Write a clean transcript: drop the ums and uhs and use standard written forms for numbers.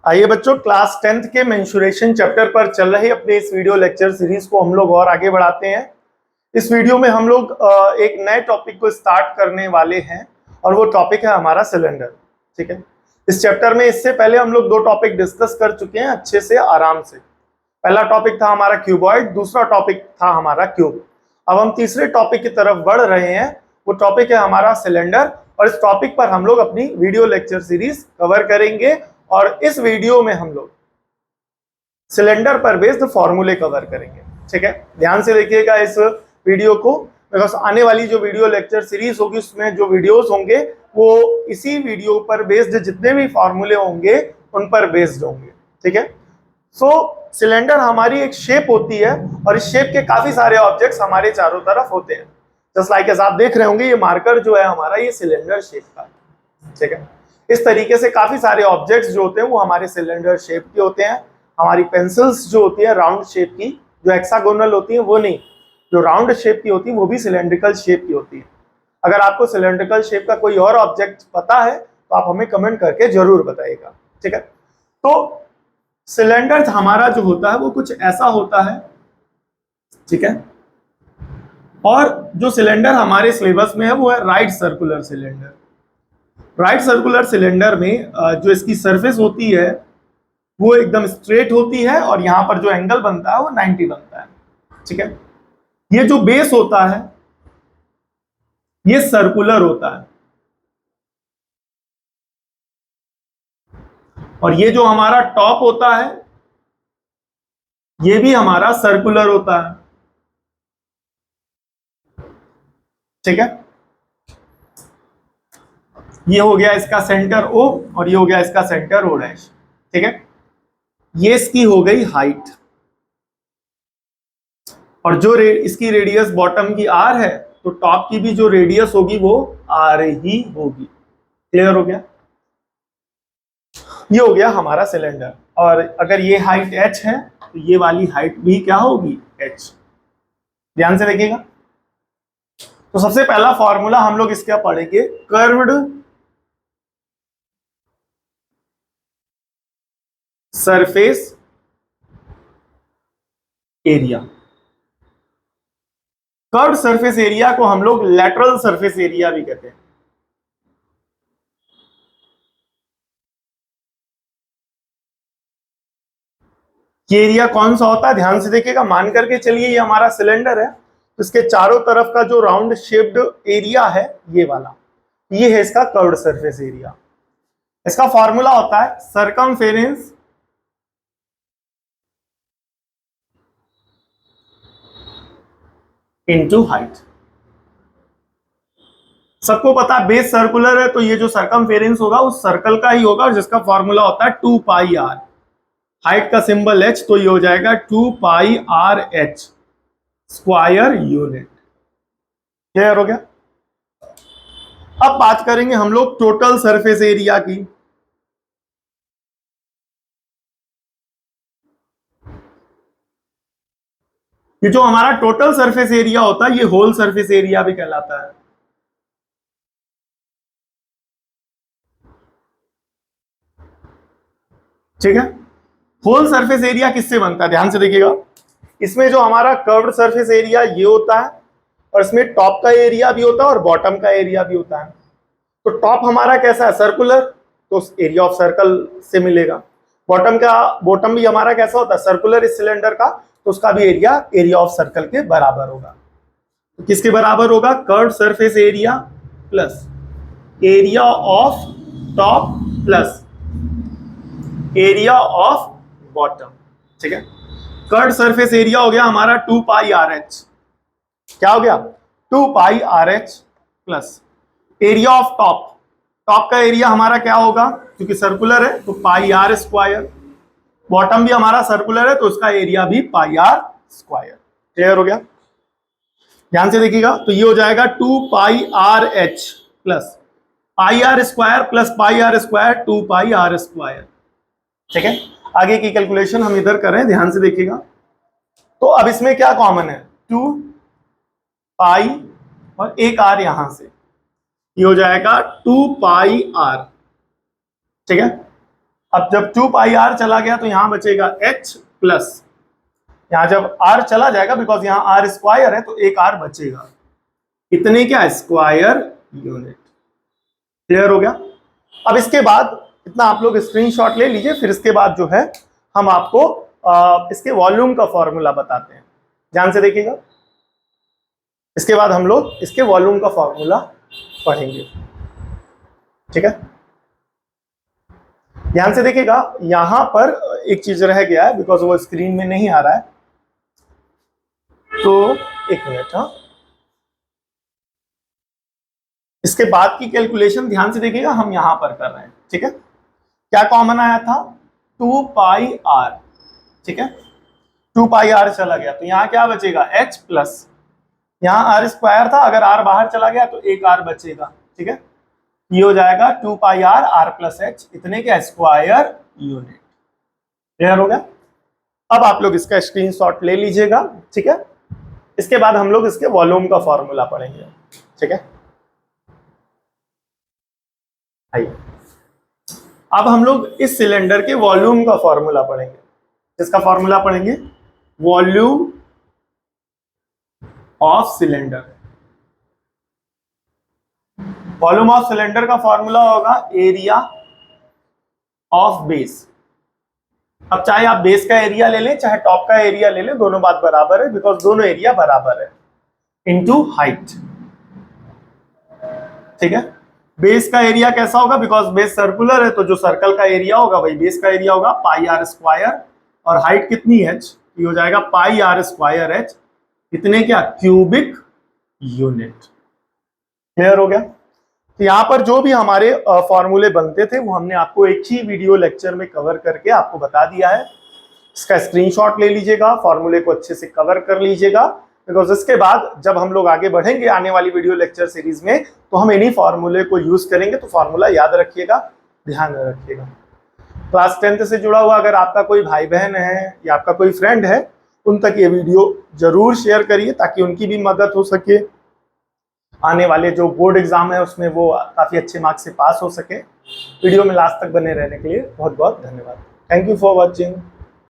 आइए बच्चों, class 10th के मेंसुरेशन चैप्टर पर चल रहे अपने इस वीडियो लेक्चर सीरीज को हम लोग और आगे बढ़ाते हैं। इस वीडियो में हम लोग एक नए टॉपिक को स्टार्ट करने वाले हैं और वो टॉपिक है हमारा सिलेंडर। ठीक है, इस चैप्टर में इससे पहले हम लोग दो टॉपिक डिस्कस कर चुके हैं अच्छे से, आराम से। पहला टॉपिक था हमारा क्यूबॉइड, दूसरा टॉपिक था हमारा क्यूब। अब हम तीसरे टॉपिक की तरफ बढ़ रहे हैं, वो टॉपिक है हमारा सिलेंडर। और इस टॉपिक पर हम लोग अपनी वीडियो लेक्चर सीरीज कवर करेंगे और इस वीडियो में हम लोग सिलेंडर पर बेस्ड फॉर्मूले कवर करेंगे। ठीक है, ध्यान से देखिएगा इस वीडियो को, बिकॉज आने वाली जो वीडियो लेक्चर सीरीज होगी उसमें जो वीडियोस होंगे वो इसी वीडियो पर बेस्ड, जितने भी फॉर्मूले होंगे उन पर बेस्ड होंगे। ठीक है, सो सिलेंडर हमारी एक शेप होती है और इस शेप के काफी सारे ऑब्जेक्ट्स हमारे चारों तरफ होते हैं। जस्ट लाइक आप देख रहे होंगे, ये मार्कर जो है हमारा, ये सिलेंडर शेप का। ठीक है, इस तरीके से काफी सारे ऑब्जेक्ट्स जो होते हैं वो हमारे सिलेंडर शेप के होते हैं। हमारी पेंसिल्स जो होती है राउंड शेप की, जो हेक्सागोनल होती है वो नहीं, जो राउंड शेप की होती है वो भी सिलेंड्रिकल शेप की होती है। अगर आपको सिलेंड्रिकल शेप का कोई और ऑब्जेक्ट पता है तो आप हमें कमेंट करके जरूर बताइएगा। ठीक है, तो सिलेंडर हमारा जो होता है वो कुछ ऐसा होता है। ठीक है, और जो सिलेंडर हमारे सिलेबस में है वो है right circular cylinder. Right circular cylinder में जो इसकी सरफेस होती है वो एकदम स्ट्रेट होती है और यहाँ पर जो एंगल बनता है वो 90 बनता है। ठीक है, ये जो बेस होता है ये सर्कुलर होता है और ये जो हमारा टॉप होता है ये भी हमारा सर्कुलर होता है। ठीक है, ये हो गया इसका सेंटर O और ये हो गया इसका सेंटर O डैश। ठीक है, ये इसकी हो गई हाइट और जो इसकी रेडियस बॉटम की R है तो टॉप की भी जो रेडियस होगी वो R ही होगी। क्लियर हो गया? ये हो गया हमारा सिलेंडर और अगर ये हाइट h है तो ये वाली हाइट भी क्या होगी? h। ध्यान से देखिएगा, तो सबसे पहला फॉर्मूला हम लोग इसका पढ़ेंगे, curved surface area. Curved surface area को हम लोग लैटरल सरफेस एरिया भी कहते हैं। ये एरिया कौन सा होता है? ध्यान से देखिएगा, मान करके चलिए ये हमारा सिलेंडर है तो इसके चारों तरफ का जो राउंड शेप्ड एरिया है ये वाला, ये है इसका कर्व्ड सरफेस एरिया। इसका फॉर्मूला होता है सरकमफेरेंस इनटू हाइट। सबको पता है बेस सर्कुलर है तो ये जो सरकमफेरेंस होगा उस सर्कल का ही होगा और जिसका फॉर्मूला होता है 2 पाई r। हाइट का सिंबल h तो ये हो जाएगा 2 पाई r h square unit. Clear हो गया? अब बात करेंगे हम लोग टोटल सरफेस एरिया की। ये जो हमारा टोटल सरफेस एरिया होता है ये होल सरफेस एरिया भी कहलाता है। ठीक है, होल सरफेस एरिया किससे बनता है? ध्यान से देखिएगा, इसमें जो हमारा कर्व्ड सरफेस एरिया ये होता है और इसमें टॉप का एरिया भी होता है और बॉटम का एरिया भी होता है। तो टॉप हमारा कैसा है? सर्कुलर, तो एरिया ऑफ सर्कल से मिलेगा। बॉटम भी हमारा कैसा होता है? सर्कुलर इस सिलेंडर का, तो उसका भी एरिया ऑफ सर्कल के बराबर होगा। तो किसके बराबर होगा? Curved surface area plus area of top plus area of bottom. ठीक है, कर्व्ड सरफेस एरिया हो गया हमारा 2 पाई आर एच। क्या हो गया? 2 pi R H plus area of top. Top का एरिया हमारा क्या होगा? क्योंकि सर्कुलर है तो पाई आर स्क्वायर। बॉटम भी हमारा सर्कुलर है तो उसका एरिया भी पाई आर स्क्वायर। क्लियर हो गया? ध्यान से देखिएगा, तो ये हो जाएगा 2 pi R H plus pi R square plus pi R square 2 pi R square. ठीक है, आगे की कैलकुलेशन हम इधर करें, ध्यान से देखिएगा। तो अब इसमें क्या कॉमन है? 2 पाई और एक आर यहां से, ये हो जाएगा 2 पाई आर। ठीक है, अब जब 2 पाई आर चला गया तो यहां बचेगा h प्लस, यहां जब r चला जाएगा बिकॉज यहां r स्क्वायर है तो एक r बचेगा, इतने क्या स्क्वायर यूनिट। क्लियर हो गया। अब इसके बाद इतना आप लोग स्क्रीनशॉट ले लीजिए, फिर इसके बाद जो है हम आपको इसके वॉल्यूम का फॉर्मूला बताते हैं। ध्यान से देखिएगा, इसके बाद हम लोग इसके वॉल्यूम का फॉर्मूला पढ़ेंगे। ठीक है, ध्यान से देखिएगा। यहां पर एक चीज रह गया है बिकॉज वो स्क्रीन में नहीं आ रहा है, तो एक मिनट। हाँ, इसके बाद की कैलकुलेशन ध्यान से देखिएगा, हम यहां पर कर रहे हैं। ठीक है, क्या कॉमन आया था? 2 पाई आर। ठीक है, 2 पाई आर चला गया तो यहां क्या बचेगा? h प्लस, यहां आर स्क्वायर था, अगर आर बाहर चला गया तो एक आर बचेगा। ठीक है, ये हो जाएगा 2 pi are are plus H, इतने के स्क्वायर यूनिट। क्लियर हो गया। अब आप लोग इसका स्क्रीनशॉट ले लीजिएगा। ठीक है, इसके बाद हम लोग इसके वॉल्यूम का फॉर्मूला पढ़ेंगे। ठीक है, आइए अब हम लोग इस सिलेंडर के वॉल्यूम का फॉर्मूला पढ़ेंगे। इसका फॉर्मूला पढ़ेंगे volume of cylinder. Volume of cylinder का फॉर्मूला होगा एरिया ऑफ बेस। अब चाहे आप बेस का एरिया ले लें चाहे टॉप का एरिया ले लें, दोनों बात बराबर है बिकॉज दोनों एरिया बराबर है, इनटू हाइट। ठीक है, बेस का एरिया कैसा होगा? बिकॉज बेस सर्कुलर है तो जो सर्कल का एरिया होगा वही बेस का एरिया होगा, पाई आर स्क्वायर, और हाइट कितनी h? ये हो जाएगा पाई आर स्क्वायर h, इतने क्या? Cubic unit. क्लियर हो गया। तो यहाँ पर जो भी हमारे फॉर्मूले बनते थे वो हमने आपको एक ही वीडियो लेक्चर में कवर करके आपको बता दिया है। इसका स्क्रीनशॉट ले लीजिएगा, फॉर्मूले को अच्छे से कवर कर लीजिएगा, बिकॉज इसके बाद जब हम लोग आगे बढ़ेंगे आने वाली वीडियो लेक्चर सीरीज में तो हम इन्हीं फॉर्मूले को यूज करेंगे। तो फॉर्मूला याद रखिएगा, ध्यान रखिएगा। क्लास 10th से जुड़ा हुआ अगर आपका कोई भाई बहन है या आपका कोई फ्रेंड है, उन तक ये वीडियो जरूर शेयर करिए ताकि उनकी भी मदद हो सके, आने वाले जो बोर्ड एग्जाम है उसमें वो काफी अच्छे मार्क्स से पास हो सके। वीडियो में लास्ट तक बने रहने के लिए बहुत बहुत धन्यवाद। Thank you for watching.